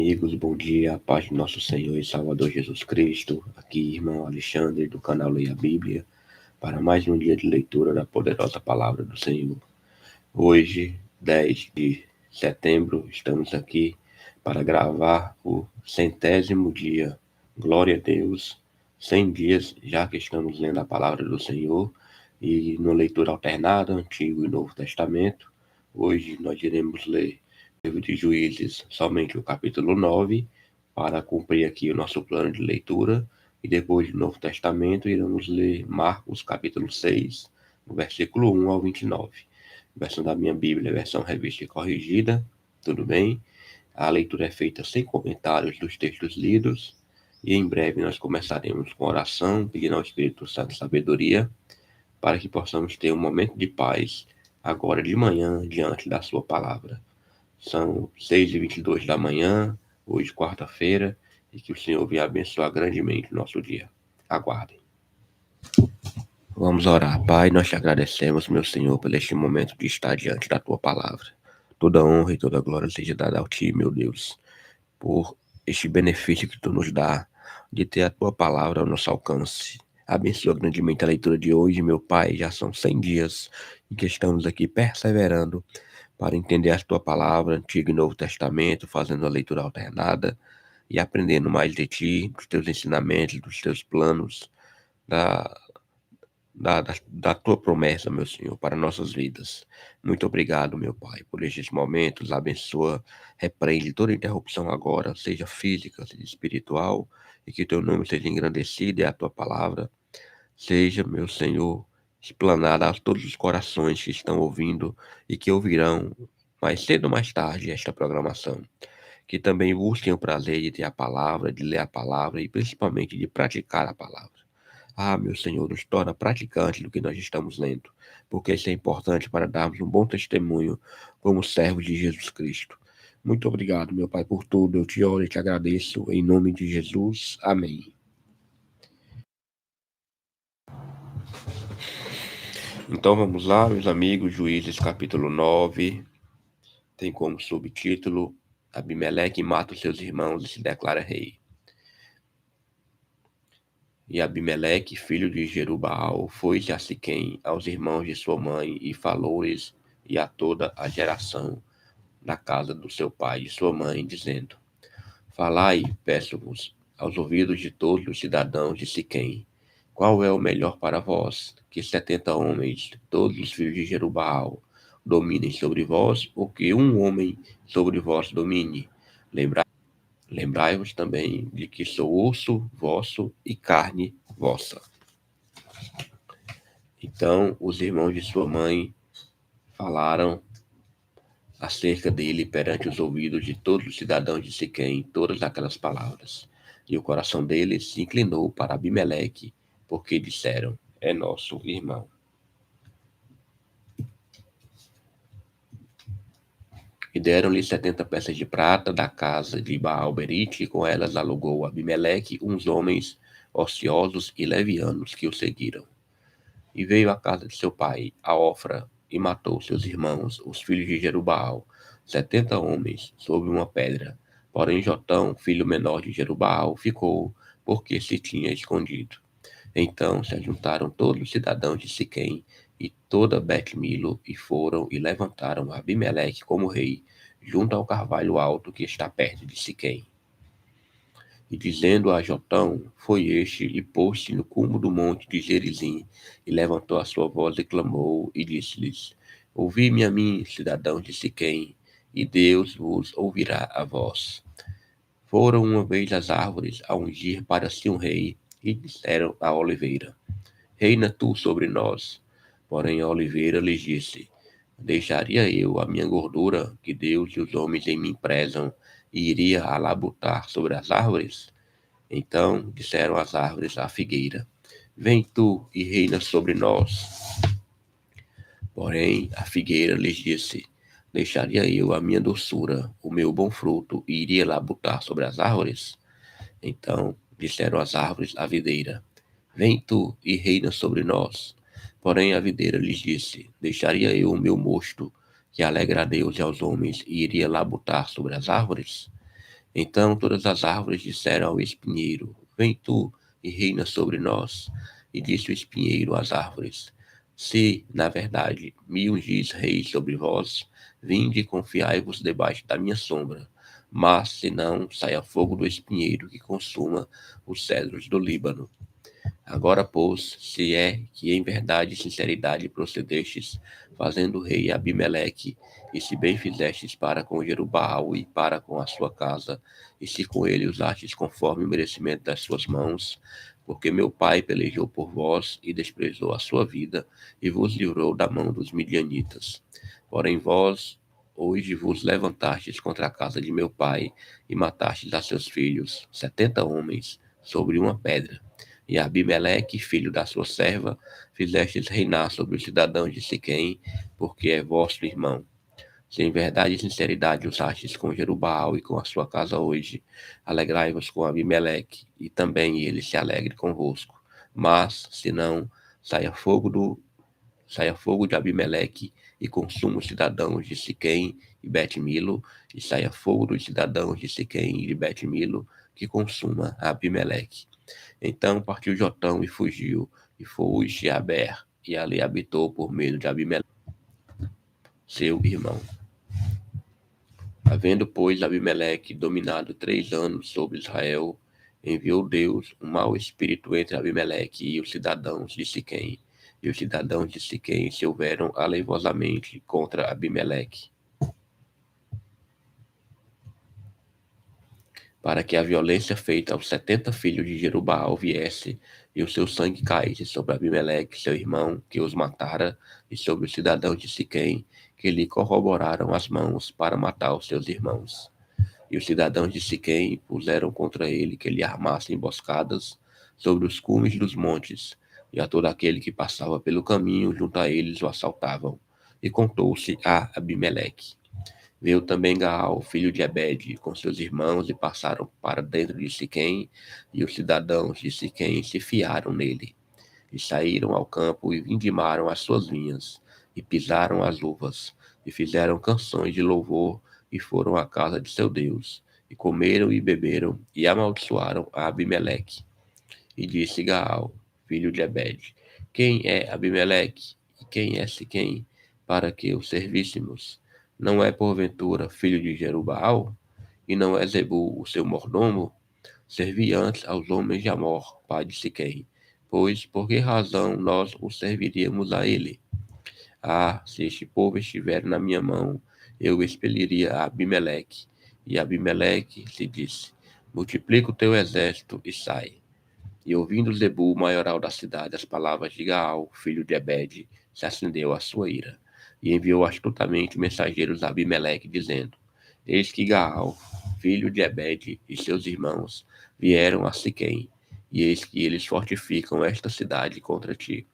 Amigos, bom dia, a paz do nosso Senhor e Salvador Jesus Cristo. Aqui, irmão Alexandre, do canal Leia a Bíblia, para mais um dia de leitura da poderosa palavra do Senhor. Hoje, 10 de setembro, estamos aqui para gravar o 100º dia. Glória a Deus, 100 dias já que estamos lendo a palavra do Senhor e no leitura alternada, Antigo e Novo Testamento. Hoje nós iremos ler o livro de Juízes, somente o capítulo 9, para cumprir aqui o nosso plano de leitura, e depois do Novo Testamento iremos ler Marcos capítulo 6, do versículo 1 ao 29. Versão da minha Bíblia, versão revista e corrigida, tudo bem? A leitura é feita sem comentários dos textos lidos, e em breve nós começaremos com oração, pedindo ao Espírito Santo sabedoria, para que possamos ter um momento de paz, agora de manhã, diante da sua palavra. São 6h22 da manhã, hoje quarta-feira, e que o Senhor venha abençoar grandemente o nosso dia. Aguardem. Vamos orar. Pai, nós te agradecemos, meu Senhor, por este momento de estar diante da tua palavra. Toda honra e toda glória seja dada ao Ti, meu Deus, por este benefício que Tu nos dá de ter a Tua palavra ao nosso alcance. Abençoa grandemente a leitura de hoje, meu Pai. Já são 100 dias em que estamos aqui perseverando para entender a Tua palavra, Antigo e Novo Testamento, fazendo a leitura alternada e aprendendo mais de Ti, dos Teus ensinamentos, dos Teus planos, da Tua promessa, meu Senhor, para nossas vidas. Muito obrigado, meu Pai, por estes momentos. Abençoa, repreende toda interrupção agora, seja física, seja espiritual, e que Teu nome seja engrandecido e a Tua palavra seja, meu Senhor, explanada a todos os corações que estão ouvindo e que ouvirão mais cedo ou mais tarde esta programação. Que também busquem o prazer de ter a palavra, de ler a palavra e principalmente de praticar a palavra. Ah, meu Senhor, nos torna praticantes do que nós estamos lendo, porque isso é importante para darmos um bom testemunho como servos de Jesus Cristo. Muito obrigado, meu Pai, por tudo. Eu te oro e te agradeço em nome de Jesus. Amém. Então vamos lá, meus amigos, Juízes capítulo 9, tem como subtítulo: Abimeleque mata os seus irmãos e se declara rei. E Abimeleque, filho de Jerubaal, foi-se a Siquém, aos irmãos de sua mãe, e falou-lhes e a toda a geração da casa do seu pai e sua mãe, dizendo: Falai, peço-vos, aos ouvidos de todos os cidadãos de Siquém, qual é o melhor para vós, que 70 homens, todos os filhos de Jerubaal, dominem sobre vós, ou que um homem sobre vós domine? Lembrai-vos também de que sou osso vosso e carne vossa. Então os irmãos de sua mãe falaram acerca dele perante os ouvidos de todos os cidadãos de Siquém todas aquelas palavras. E o coração deles se inclinou para Abimeleque, porque disseram: é nosso irmão. E deram-lhe 70 peças de prata da casa de Baal-Berite, e com elas alugou Abimeleque uns homens ociosos e levianos que o seguiram. E veio à casa de seu pai, a Ofra, e matou seus irmãos, os filhos de Jerubaal, 70 homens, sob uma pedra. Porém Jotão, filho menor de Jerubaal, ficou, porque se tinha escondido. Então se ajuntaram todos os cidadãos de Siquém e toda Bet-Milo, e foram e levantaram Abimeleque como rei, junto ao carvalho alto que está perto de Siquém. E dizendo a Jotão, foi este, e pôs-se no cume do monte de Gerizim, e levantou a sua voz e clamou, e disse-lhes: Ouvi-me a mim, cidadãos de Siquém, e Deus vos ouvirá a vós. Foram uma vez as árvores a ungir para si um rei, e disseram à oliveira: Reina tu sobre nós. Porém a oliveira lhes disse: Deixaria eu a minha gordura, que Deus e os homens em mim prezam, e iria a labutar sobre as árvores? Então disseram as árvores à figueira: Vem tu e reina sobre nós. Porém a figueira lhes disse: Deixaria eu a minha doçura, o meu bom fruto, e iria labutar sobre as árvores? Então disseram as árvores à videira: Vem tu e reina sobre nós. Porém a videira lhes disse: Deixaria eu o meu mosto, que alegra a Deus e aos homens, e iria labutar sobre as árvores? Então todas as árvores disseram ao espinheiro: Vem tu e reina sobre nós. E disse o espinheiro às árvores: Se, na verdade, me ungis rei sobre vós, vinde e confiai-vos debaixo da minha sombra. Mas, se não, saia fogo do espinheiro que consuma os cedros do Líbano. Agora, pois, se é que em verdade e sinceridade procedestes, fazendo rei Abimeleque, e se bem fizestes para com Jerubbaal e para com a sua casa, e se com ele usastes conforme o merecimento das suas mãos, porque meu pai pelejou por vós e desprezou a sua vida, e vos livrou da mão dos midianitas. Porém vós, hoje vos levantastes contra a casa de meu pai, e matastes a seus filhos, 70 homens, sobre uma pedra. E Abimeleque, filho da sua serva, fizestes reinar sobre os cidadãos de Siquém, porque é vosso irmão. Se em verdade e sinceridade usastes com Jerubbaal e com a sua casa hoje, alegrai-vos com Abimeleque, e também ele se alegre convosco. Mas, se não, saia fogo saia fogo de Abimeleque e consuma os cidadãos de Siquém e Bet-Milo, e saia fogo dos cidadãos de Siquém e de Bet-Milo, que consuma Abimeleque. Então partiu Jotão e fugiu, e foi a Aber, e ali habitou por medo de Abimeleque, seu irmão. Havendo, pois, Abimeleque dominado 3 anos sobre Israel, enviou Deus um mau espírito entre Abimeleque e os cidadãos de Siquém. E os cidadãos de Siquém se houveram aleivosamente contra Abimeleque, para que a violência feita aos 70 filhos de Jerubbaal viesse, e o seu sangue caísse sobre Abimeleque, seu irmão, que os matara, e sobre os cidadãos de Siquém, que lhe corroboraram as mãos para matar os seus irmãos. E os cidadãos de Siquém puseram contra ele que lhe armasse emboscadas sobre os cumes dos montes, e a todo aquele que passava pelo caminho junto a eles o assaltavam. E contou-se a Abimeleque. Veio também Gaal, filho de Ebed, com seus irmãos, e passaram para dentro de Siquém, e os cidadãos de Siquém se fiaram nele. E saíram ao campo e vindimaram as suas vinhas, e pisaram as uvas, e fizeram canções de louvor, e foram à casa de seu Deus, e comeram e beberam, e amaldiçoaram a Abimeleque. E disse Gaal, filho de Ebed: Quem é Abimeleque? E quem é Siquém, para que o servíssemos? Não é porventura filho de Jerubbaal? E não é Zebul o seu mordomo? Servi antes aos homens de Amor, pai de Siquém. Pois por que razão nós o serviríamos a ele? Ah, se este povo estiver na minha mão, eu expeliria a Abimeleque. E Abimeleque se disse: Multiplica o teu exército e sai. E ouvindo Zebul, maioral da cidade, as palavras de Gaal, filho de Ebed, se acendeu a sua ira. E enviou astutamente mensageiros a Abimeleque, dizendo: Eis que Gaal, filho de Ebed, e seus irmãos vieram a Siquém, e eis que eles fortificam esta cidade contra ti.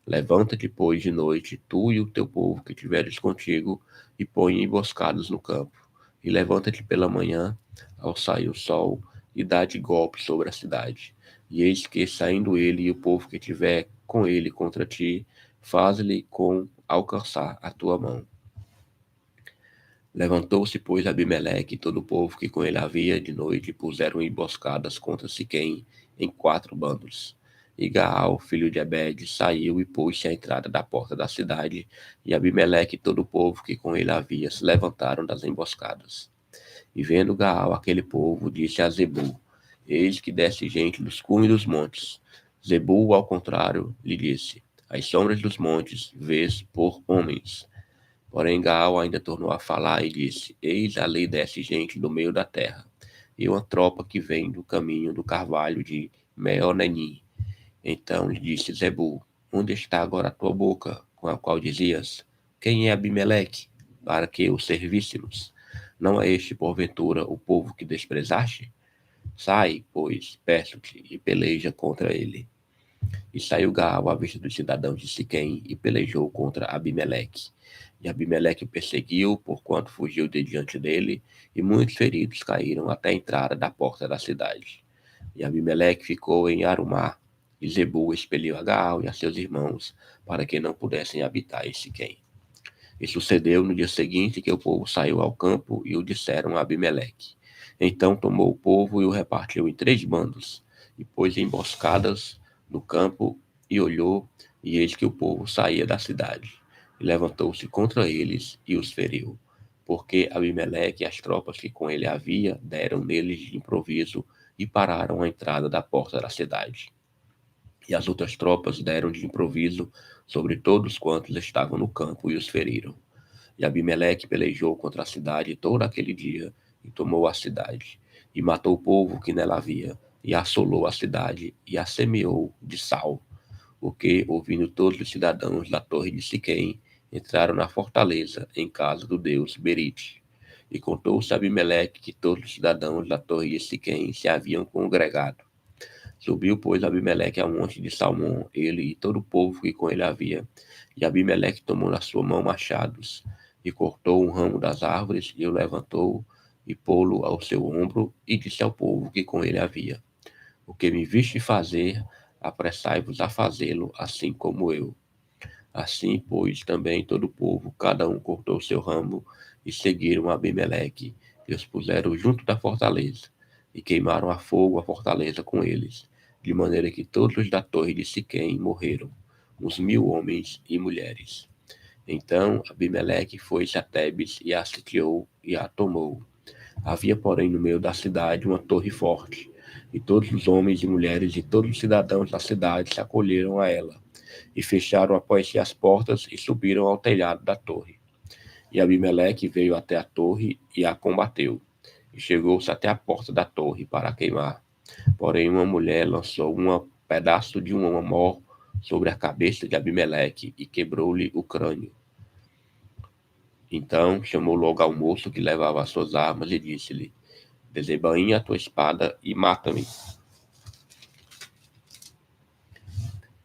Levanta-te, pois, de noite, tu e o teu povo que tiveres contigo, e põe emboscadas no campo. E levanta-te pela manhã, ao sair o sol, e dá-de golpe sobre a cidade. E eis que, saindo ele e o povo que tiver com ele contra ti, faz-lhe com alcançar a tua mão. Levantou-se, pois, Abimeleque e todo o povo que com ele havia de noite, e puseram emboscadas contra Siquém em 4 bandos. E Gaal, filho de Ebed, saiu e pôs-se à entrada da porta da cidade, e Abimeleque e todo o povo que com ele havia se levantaram das emboscadas. E vendo Gaal aquele povo, disse a Zebul: Eis que desce gente dos cumes dos montes. Zebul, ao contrário, lhe disse: As sombras dos montes vês por homens. Porém Gaal ainda tornou a falar e disse: Eis ali desce gente do meio da terra, e uma tropa que vem do caminho do carvalho de Meonenim. Então lhe disse Zebul: Onde está agora a tua boca, com a qual dizias: Quem é Abimeleque, para que o servíssemos? Não é este, porventura, o povo que desprezaste? Sai, pois, peço-te, e peleja contra ele. E saiu Gaal à vista dos cidadãos de Siquém e pelejou contra Abimeleque. E Abimeleque o perseguiu, porquanto fugiu de diante dele, e muitos feridos caíram até a entrada da porta da cidade. E Abimeleque ficou em Arumá, e Zebul expeliu a Gaal e a seus irmãos, para que não pudessem habitar em Siquém. E sucedeu no dia seguinte que o povo saiu ao campo e o disseram a Abimeleque. Então tomou o povo e o repartiu em 3 bandos, e pôs emboscadas no campo, e olhou, e eis que o povo saía da cidade. E levantou-se contra eles e os feriu, porque Abimeleque e as tropas que com ele havia deram neles de improviso e pararam a entrada da porta da cidade. E as outras tropas deram de improviso sobre todos quantos estavam no campo e os feriram. E Abimeleque pelejou contra a cidade todo aquele dia, e tomou a cidade, e matou o povo que nela havia, e assolou a cidade, e a semeou de sal. O que, ouvindo todos os cidadãos da torre de Siquém, entraram na fortaleza, em casa do deus Berite. E contou-se a Abimeleque que todos os cidadãos da torre de Siquém se haviam congregado. Subiu, pois, Abimeleque ao monte de Salmão, ele e todo o povo que com ele havia. E Abimeleque tomou na sua mão machados, e cortou um ramo das árvores, e o levantou, e pô-lo ao seu ombro, e disse ao povo que com ele havia: O que me viste fazer, apressai-vos a fazê-lo, assim como eu. Assim, pois, também todo o povo, cada um cortou seu ramo, e seguiram Abimeleque, e os puseram junto da fortaleza, e queimaram a fogo a fortaleza com eles, de maneira que todos os da torre de Siquém morreram, uns 1000 homens e mulheres. Então Abimeleque foi-se a Tebes e a sitiou e a tomou. Havia, porém, no meio da cidade uma torre forte, e todos os homens e mulheres e todos os cidadãos da cidade se acolheram a ela, e fecharam após si as portas e subiram ao telhado da torre. E Abimeleque veio até a torre e a combateu, e chegou-se até a porta da torre para a queimar. Porém uma mulher lançou um pedaço de um amor sobre a cabeça de Abimeleque e quebrou-lhe o crânio. Então chamou logo ao moço que levava as suas armas e disse-lhe: Desembainha a tua espada e mata-me,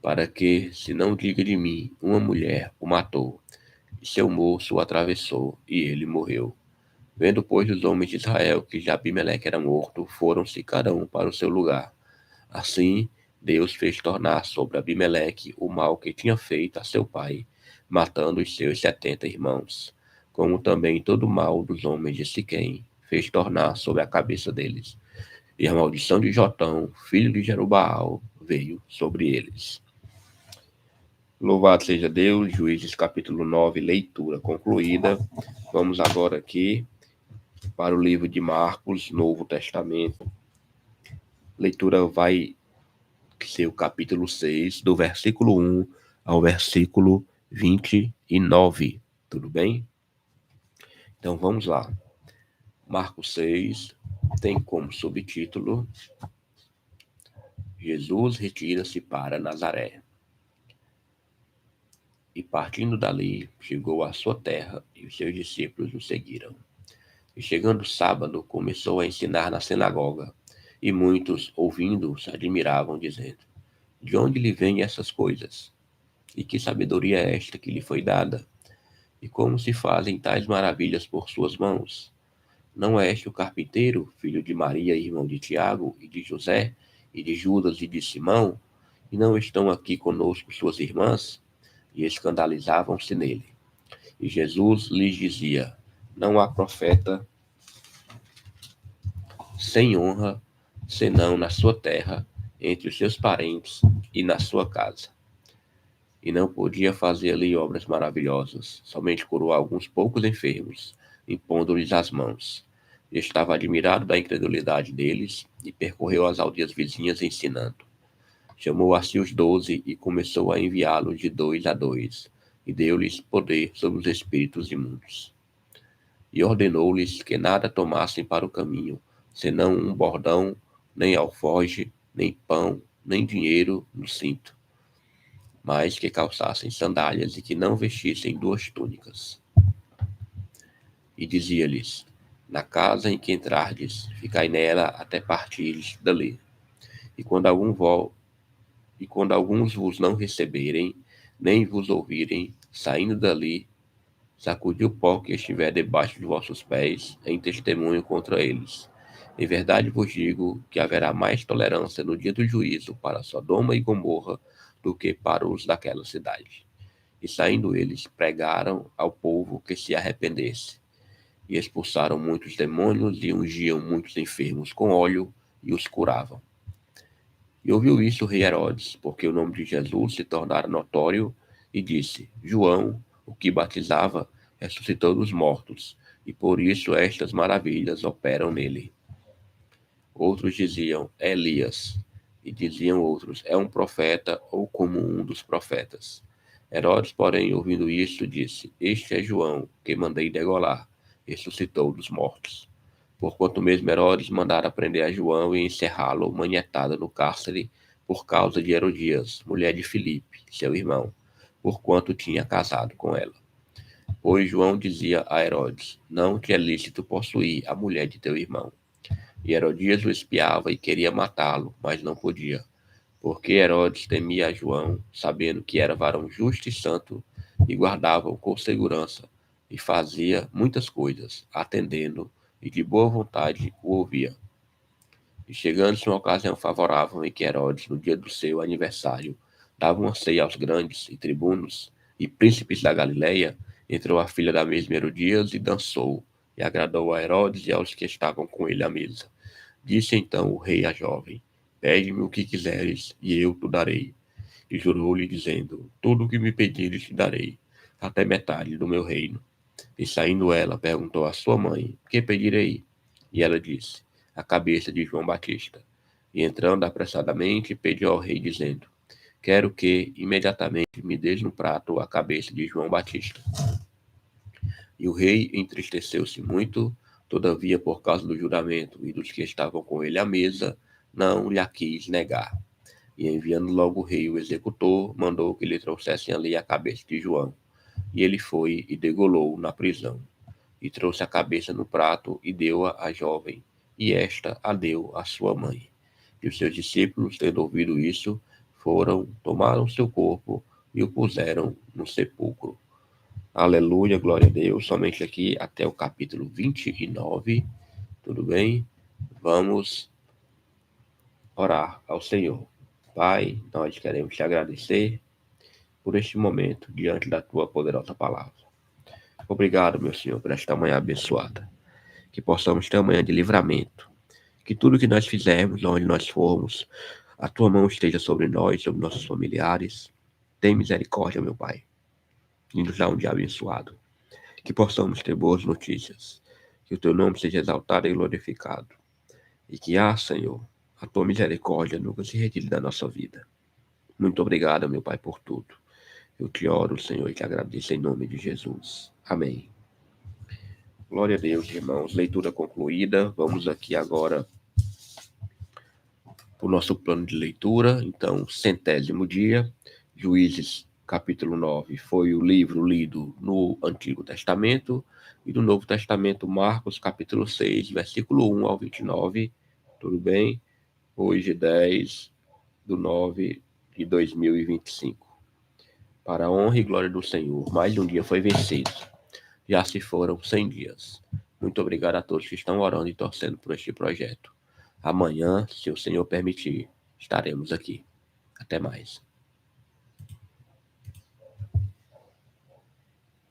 para que, se não diga de mim, uma mulher o matou. E seu moço o atravessou, e ele morreu. Vendo, pois, os homens de Israel que já Abimeleque era morto, foram-se cada um para o seu lugar. Assim, Deus fez tornar sobre Abimeleque o mal que tinha feito a seu pai, matando os seus 70 irmãos, como também todo o mal dos homens de Siquém fez tornar sobre a cabeça deles. E a maldição de Jotão, filho de Jerubaal, veio sobre eles. Louvado seja Deus, Juízes capítulo 9, leitura concluída. Vamos agora aqui para o livro de Marcos, Novo Testamento. Leitura vai ser o capítulo 6, do versículo 1 ao versículo 29. Tudo bem? Então vamos lá. Marcos 6 tem como subtítulo: Jesus retira-se para Nazaré. E partindo dali, chegou à sua terra, e os seus discípulos o seguiram. E chegando o sábado, começou a ensinar na sinagoga, e muitos, ouvindo, se admiravam, dizendo: De onde lhe vêm essas coisas? E que sabedoria é esta que lhe foi dada? E como se fazem tais maravilhas por suas mãos? Não é este o carpinteiro, filho de Maria, irmão de Tiago, e de José, e de Judas e de Simão? E não estão aqui conosco suas irmãs? E escandalizavam-se nele. E Jesus lhes dizia: Não há profeta sem honra, senão na sua terra, entre os seus parentes e na sua casa. E não podia fazer ali obras maravilhosas, somente curou alguns poucos enfermos, impondo-lhes as mãos. E estava admirado da incredulidade deles, e percorreu as aldeias vizinhas ensinando. Chamou a si os 12 e começou a enviá-los de 2 a 2, e deu-lhes poder sobre os espíritos imundos. E ordenou-lhes que nada tomassem para o caminho, senão um bordão, nem alforje, nem pão, nem dinheiro no cinto, mas que calçassem sandálias e que não vestissem 2 túnicas. E dizia-lhes: Na casa em que entrardes, ficai nela até partires dali. E quando alguns vos não receberem, nem vos ouvirem, saindo dali, sacudi o pó que estiver debaixo de vossos pés, em testemunho contra eles. Em verdade vos digo que haverá mais tolerância no dia do juízo para Sodoma e Gomorra do que para os daquela cidade. E saindo eles, pregaram ao povo que se arrependesse. e expulsaram muitos demônios e ungiam muitos enfermos com óleo e os curavam. E ouviu isso o rei Herodes, porque o nome de Jesus se tornara notório, e disse: João, o que batizava, ressuscitou dos mortos, e por isso estas maravilhas operam nele. Outros diziam: é Elias. E diziam outros: é um profeta ou como um dos profetas. Herodes, porém, ouvindo isto, disse: este é João, que mandei degolar, ressuscitou dos mortos. Porquanto mesmo Herodes mandara prender a João e encerrá-lo manietado no cárcere por causa de Herodias, mulher de Filipe, seu irmão, porquanto tinha casado com ela. Pois João dizia a Herodes: não te é lícito possuir a mulher de teu irmão. E Herodias o espiava e queria matá-lo, mas não podia, porque Herodes temia a João, sabendo que era varão justo e santo, e guardava-o com segurança, e fazia muitas coisas, atendendo, e de boa vontade o ouvia. E chegando-se uma ocasião favorável em que Herodes, no dia do seu aniversário, dava uma ceia aos grandes e tribunos e príncipes da Galileia, entrou a filha da mesma Herodias e dançou, e agradou a Herodes e aos que estavam com ele à mesa. Disse então o rei à jovem: pede-me o que quiseres, e eu te darei. E jurou-lhe, dizendo: tudo o que me pedires te darei, até metade do meu reino. E saindo ela, perguntou à sua mãe: que pedirei? E ela disse: a cabeça de João Batista. E entrando apressadamente, pediu ao rei, dizendo: quero que imediatamente me des no prato a cabeça de João Batista. E o rei entristeceu-se muito, todavia, por causa do juramento e dos que estavam com ele à mesa, não lhe a quis negar. E enviando logo o rei o executor, mandou que lhe trouxessem ali a cabeça de João. E ele foi e degolou na prisão. E trouxe a cabeça no prato e deu-a à jovem, e esta a deu à sua mãe. E os seus discípulos, tendo ouvido isso, foram, tomaram seu corpo e o puseram no sepulcro. Aleluia, glória a Deus. Somente aqui até o capítulo 29. Tudo bem? Vamos orar ao Senhor. Pai, nós queremos te agradecer por este momento diante da tua poderosa palavra. Obrigado, meu Senhor, por esta manhã abençoada. Que possamos ter uma manhã de livramento. Que tudo que nós fizermos, onde nós formos, a tua mão esteja sobre nós, sobre nossos familiares. Tem misericórdia, meu Pai, e nos dá um dia abençoado. Que possamos ter boas notícias, que o teu nome seja exaltado e glorificado, e que, Senhor, a tua misericórdia nunca se retire da nossa vida. Muito obrigado, meu Pai, por tudo. Eu te oro, Senhor, e te agradeço em nome de Jesus. Amém. Glória a Deus, irmãos. Leitura concluída. Vamos aqui agora para o nosso plano de leitura. Então, 100º dia, Juízes capítulo 9, foi o livro lido no Antigo Testamento, e do Novo Testamento, Marcos capítulo 6, versículo 1 ao 29, tudo bem? Hoje, 10/9/2025. Para a honra e glória do Senhor, mais um dia foi vencido. Já se foram 100 dias. Muito obrigado a todos que estão orando e torcendo por este projeto. Amanhã, se o Senhor permitir, estaremos aqui. Até mais.